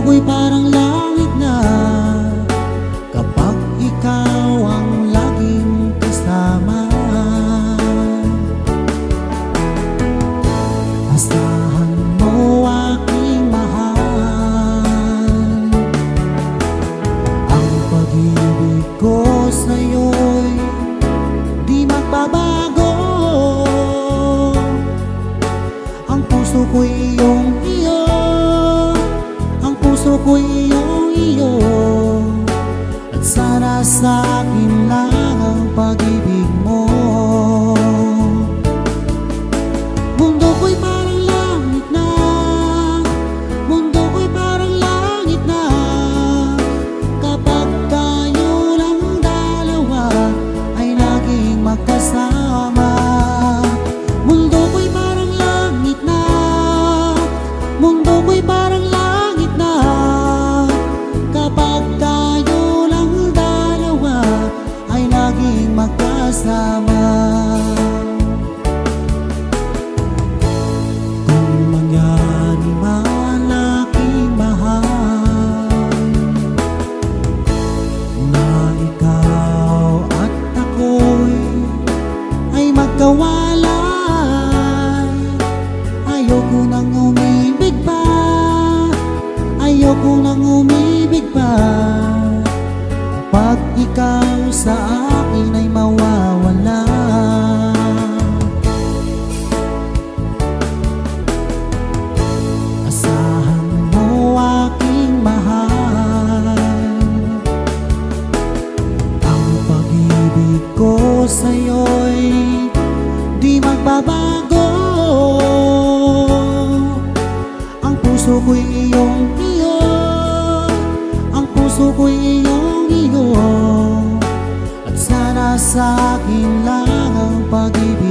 ko'y parang langit na kapag ikaw ang laging kasama. Asahan mo aking mahal, ang pag-ibig ko sa'yo'y di magbabago. Ang puso ko'y iyong-iyo, ang puso ko'y iyong-iyo, at sana sa akin lang ang pag-ibig mo. Mundo ko'y parang langit na, mundo ko'y parang langit na kapag tayo lang dalawa ay laging magkasama. Mundo ko'y parang langit na, mundo ko'y parang langit na kapag tayo lang dalawa ay laging magkasama. Kung mangyari man aking mahal na ikaw at ako'y ay magkawalay, ayoko nang umibig pa, ayoko nang umibig pa kapag ikaw sa akin ay mawawala. Asahan mo aking mahal, ang pag-ibig ko sa'yo'y di magbabago. Ang puso ko'y iyong-iyo, ang puso ko'y iyong-iyo, at sana sa akin lang ang pag-ibig